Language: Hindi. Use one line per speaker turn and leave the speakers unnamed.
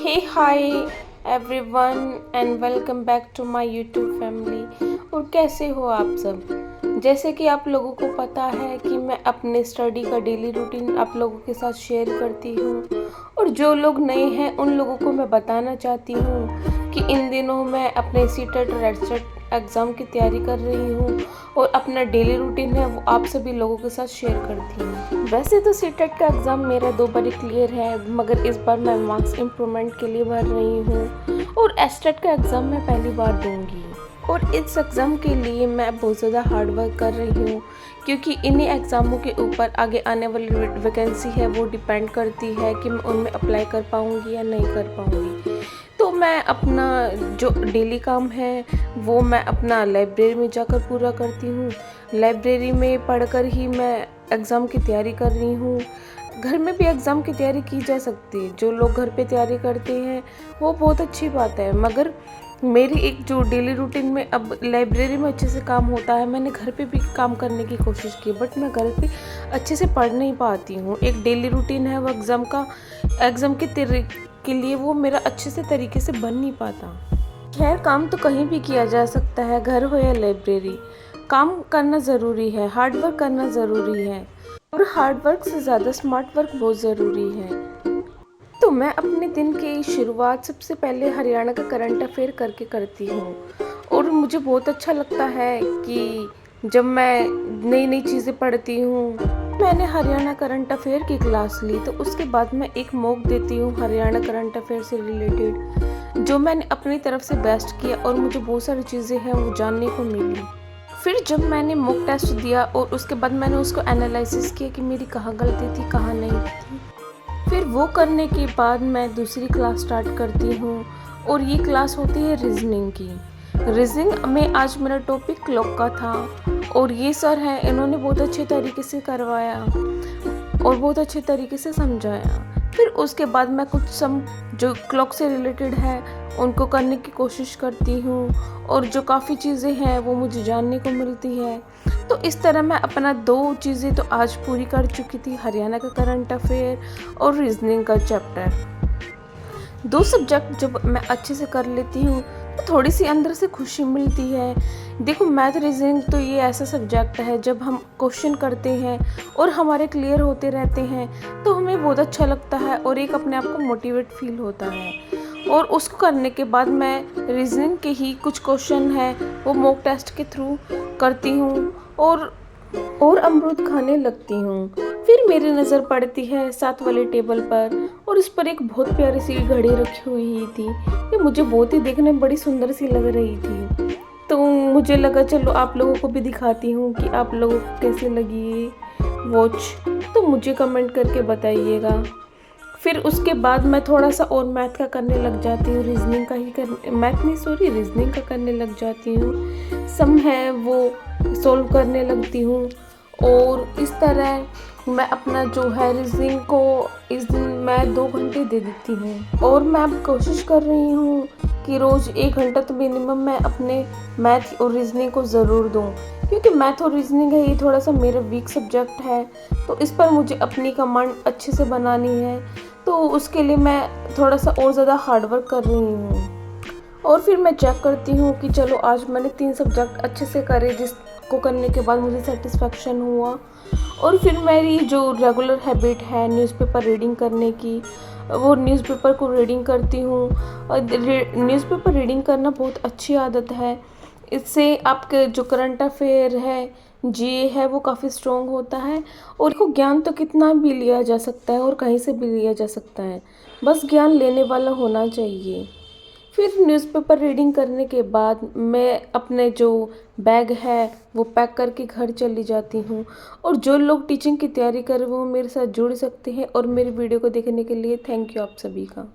Hey hi everyone and welcome back to my YouTube family. और कैसे हो आप सब। जैसे कि आप लोगों को पता है कि मैं अपने स्टडी का डेली रूटीन आप लोगों के साथ शेयर करती हूँ, और जो लोग नए हैं उन लोगों को मैं बताना चाहती हूँ कि इन दिनों मैं अपने सीटेट और एडसेट एग्ज़ाम की तैयारी कर रही हूँ और अपना डेली रूटीन है वो आप सभी लोगों के साथ शेयर करती हूँ। वैसे तो सीटेट का एग्ज़ाम मेरा 2 बार क्लियर है, मगर इस बार मैं मार्क्स इम्प्रूवमेंट के लिए भर रही हूँ और एस्टेट का एग्ज़ाम मैं पहली बार दूँगी। और इस एग्ज़ाम के लिए मैं बहुत ज़्यादा हार्ड वर्क कर रही हूँ, क्योंकि इन्हीं एग्ज़ामों के ऊपर आगे आने वाली वैकेंसी है वो डिपेंड करती है कि मैं उनमें अप्लाई कर पाऊँगी या नहीं कर पाऊँगी। तो मैं अपना जो डेली काम है वो मैं अपना लाइब्रेरी में जाकर पूरा करती हूँ। लाइब्रेरी में पढ़कर ही मैं एग्ज़ाम की तैयारी कर रही हूँ। घर में भी एग्ज़ाम की तैयारी की जा सकती है, जो लोग घर पे तैयारी करते हैं वो बहुत अच्छी बात है, मगर मेरी एक जो डेली रूटीन में अब लाइब्रेरी में अच्छे से काम होता है, मैंने घर पे भी काम करने की कोशिश की, बट मैं घर पे अच्छे से पढ़ नहीं पाती हूँ। एक डेली रूटीन है वो एग्ज़ाम के लिए वो मेरा अच्छे से तरीके से बन नहीं पाता। खैर, काम तो कहीं भी किया जा सकता है, घर हो या लाइब्रेरी। काम करना ज़रूरी है, हार्ड वर्क करना ज़रूरी है, और हार्ड वर्क से ज़्यादा स्मार्ट वर्क बहुत ज़रूरी है। तो मैं अपने दिन की शुरुआत सबसे पहले हरियाणा का करंट अफेयर करके करती हूँ, और मुझे बहुत अच्छा लगता है कि जब मैं नई नई चीज़ें पढ़ती हूँ। मैंने हरियाणा करंट अफेयर की क्लास ली, तो उसके बाद मैं एक मॉक देती हूँ हरियाणा करंट अफेयर से रिलेटेड, जो मैंने अपनी तरफ से बेस्ट किया और मुझे बहुत सारी चीज़ें हैं वो जानने को मिली। फिर जब मैंने मॉक टेस्ट दिया और उसके बाद मैंने उसको एनालिसिस किया कि मेरी कहाँ गलती थी कहाँ नहीं थी। फिर वो करने के बाद मैं दूसरी क्लास स्टार्ट करती हूँ, और ये क्लास होती है रीजनिंग की। रीजनिंग में आज मेरा टॉपिक क्लॉक का था, और ये सर हैं, इन्होंने बहुत अच्छे तरीके से करवाया और बहुत अच्छे तरीके से समझाया। फिर उसके बाद मैं कुछ सम जो क्लॉक से रिलेटेड है उनको करने की कोशिश करती हूँ, और जो काफ़ी चीज़ें हैं वो मुझे जानने को मिलती है। तो इस तरह मैं अपना 2 चीज़ें तो आज पूरी कर चुकी थी, हरियाणा का करंट अफेयर और रीजनिंग का चैप्टर। 2 सब्जेक्ट जब मैं अच्छे से कर लेती हूँ तो थोड़ी सी अंदर से खुशी मिलती है। देखो, मैथ रीजनिंग तो ये ऐसा सब्जेक्ट है, जब हम क्वेश्चन करते हैं और हमारे क्लियर होते रहते हैं तो हमें बहुत अच्छा लगता है और एक अपने आप को मोटिवेट फील होता है। और उसको करने के बाद मैं रीजनिंग के ही कुछ क्वेश्चन है वो मॉक टेस्ट के थ्रू करती हूँ और अमरूद खाने लगती हूँ। फिर मेरी नज़र पड़ती है 7 वाले टेबल पर, और उस पर एक बहुत प्यारी सी घड़ी रखी हुई थी। ये मुझे बहुत ही देखने में बड़ी सुंदर सी लग रही थी, तो मुझे लगा चलो आप लोगों को भी दिखाती हूँ कि आप लोगों को कैसी लगी ये वॉच। तो मुझे कमेंट करके बताइएगा। फिर उसके बाद मैं थोड़ा सा और मैथ का करने लग जाती हूँ, रीजनिंग का करने लग जाती हूँ। सम है वो सोल्व करने लगती हूँ, और इस तरह मैं अपना जो है रीजनिंग को इस दिन मैं 2 घंटे दे देती हूँ। और मैं अब कोशिश कर रही हूँ कि रोज़ 1 घंटा तो मिनिमम मैं अपने मैथ और रीजनिंग को ज़रूर दूँ, क्योंकि मैथ और रीजनिंग है ये थोड़ा सा मेरा वीक सब्जेक्ट है, तो इस पर मुझे अपनी कमांड अच्छे से बनानी है। तो उसके लिए मैं थोड़ा सा और ज़्यादा हार्ड वर्क कर रही हूँ, और फिर मैं चेक करती हूँ कि चलो आज मैंने 3 सब्जेक्ट अच्छे से करे, जिसको करने के बाद मुझे सेटिस्फेक्शन हुआ। और फिर मेरी जो रेगुलर हैबिट है न्यूज़पेपर रीडिंग करने की, वो न्यूज़पेपर को रीडिंग करती हूँ। और न्यूज़पेपर रीडिंग करना बहुत अच्छी आदत है, इससे आपके जो करंट अफेयर है जीए है वो काफ़ी स्ट्रॉन्ग होता है। और को ज्ञान तो कितना भी लिया जा सकता है और कहीं से भी लिया जा सकता है, बस ज्ञान लेने वाला होना चाहिए। फिर न्यूज़पेपर रीडिंग करने के बाद मैं अपने जो बैग है वो पैक करके घर चली जाती हूँ, और जो लोग टीचिंग की तैयारी कर रहे हैं वो मेरे साथ जुड़ सकते हैं। और मेरी वीडियो को देखने के लिए थैंक यू आप सभी का।